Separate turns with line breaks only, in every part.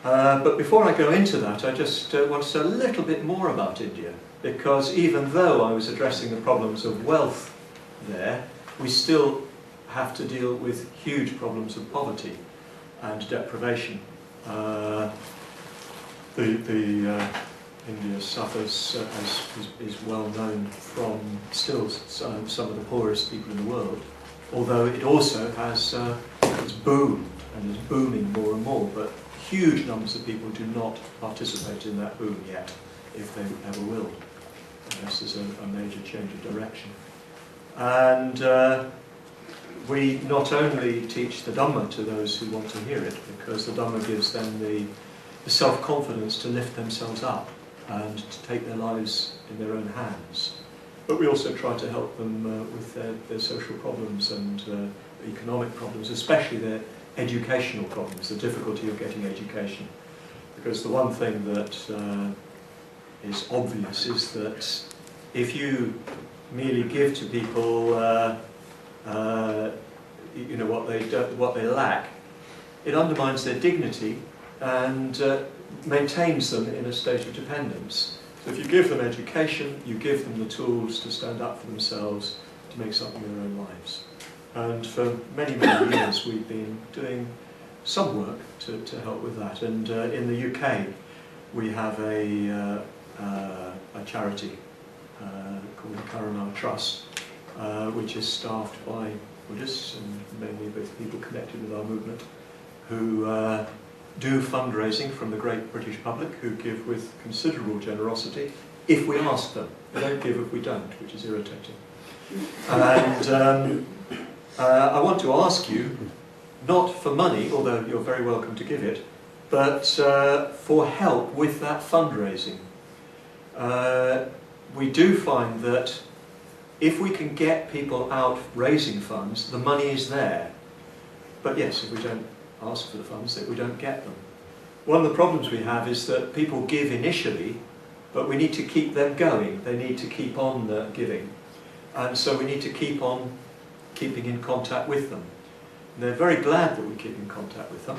But before I go into that, I just want to say a little bit more about India, because even though I was addressing the problems of wealth there, we still have to deal with huge problems of poverty and deprivation. India suffers, as is well known, from still some of the poorest people in the world, although it also has it's boomed and is booming more and more, but huge numbers of people do not participate in that boom yet, if they ever will, unless there's a major change of direction. And we not only teach the Dhamma to those who want to hear it, because the Dhamma gives them the self-confidence to lift themselves up and to take their lives in their own hands, but we also try to help them with their social problems and economic problems, especially their educational problems, the difficulty of getting education. Because the one thing that is obvious is that if you merely give to people you know, what they lack, it undermines their dignity and maintains them in a state of dependence. So if you give them education, you give them the tools to stand up for themselves, to make something of their own lives. And for many, many years we've been doing some work to help with that. And in the UK we have a charity called the Karuna Trust, which is staffed by Buddhists and mainly with people connected with our movement, who do fundraising from the great British public, who give with considerable generosity if we ask them. They don't give if we don't, which is irritating. And I want to ask you, not for money, although you're very welcome to give it, but for help with that fundraising. We do find that if we can get people out raising funds, the money is there. But yes, if we don't ask for the funds, that we don't get them. One of the problems we have is that people give initially, but we need to keep them going. They need to keep on giving. And so we need to keep on keeping in contact with them. And they're very glad that we keep in contact with them.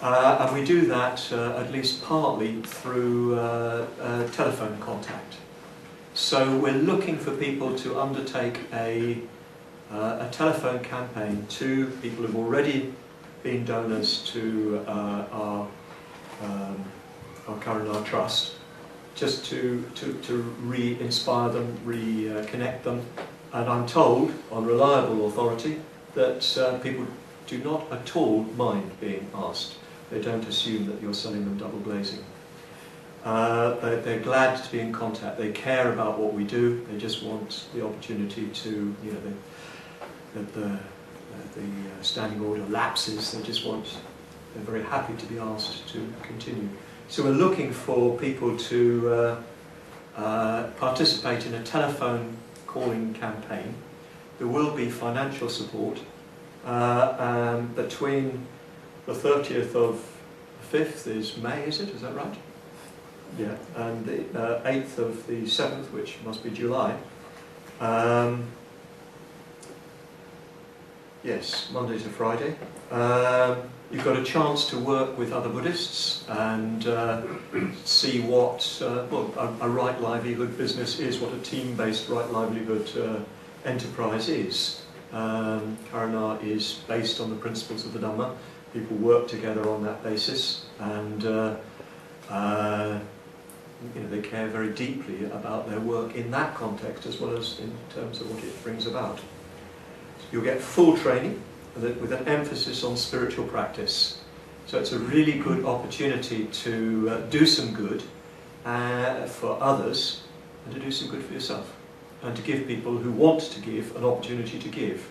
And we do that at least partly through telephone contact. So we're looking for people to undertake a telephone campaign to people who've already been donors to our Karuna Trust, just to re-inspire them, reconnect them. And I'm told, on reliable authority, that people do not at all mind being asked. They don't assume that you're selling them double glazing. They're glad to be in contact. They care about what we do. They just want the opportunity to, you know, the standing order lapses. They just want, they're very happy to be asked to continue. So we're looking for people to participate in a telephone calling campaign. There will be financial support between the 30th of the 5th is May, is it? Is that right? Yeah, and the 8th of the 7th, which must be July. Yes, Monday to Friday. You've got a chance to work with other Buddhists and see what a right livelihood business is, what a team-based right livelihood enterprise is. Karuna is based on the principles of the Dhamma. People work together on that basis, and you know, they care very deeply about their work in that context as well as in terms of what it brings about. You'll get full training with an emphasis on spiritual practice. So it's a really good opportunity to do some good for others and to do some good for yourself. And to give people who want to give an opportunity to give,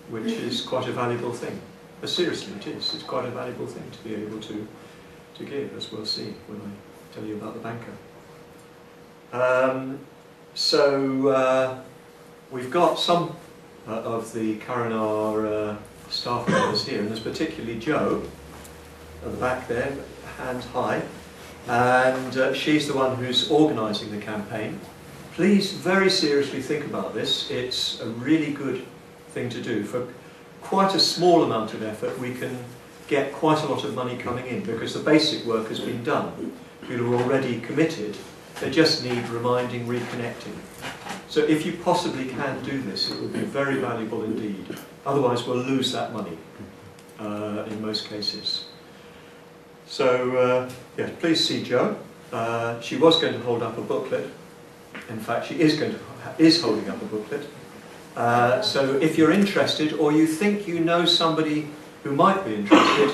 which is quite a valuable thing. But seriously, it is. It's quite a valuable thing to be able to give, as we'll see when I tell you about the banker. We've got some of the Karuna staff members here, and there's particularly Jo at the back there, hands high, and she's the one who's organising the campaign. Please very seriously think about this. It's a really good thing to do. For quite a small amount of effort we can get quite a lot of money coming in because the basic work has been done. People are already committed, they just need reminding, reconnecting. So if you possibly can do this, it would be very valuable indeed. Otherwise we'll lose that money in most cases. So yeah, please see Jo. She was going to hold up a booklet. In fact, she is holding up a booklet. So if you're interested, or you think you know somebody who might be interested,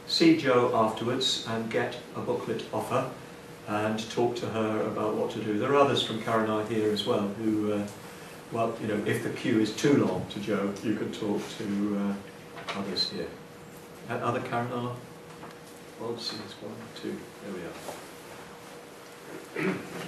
see Jo afterwards and get a booklet off her and talk to her about what to do. There are others from Karuna here as well who, well, you know, if the queue is too long to Jo, you can talk to others here. Other Karuna? Well, let's see, there's 1, 2, there we are.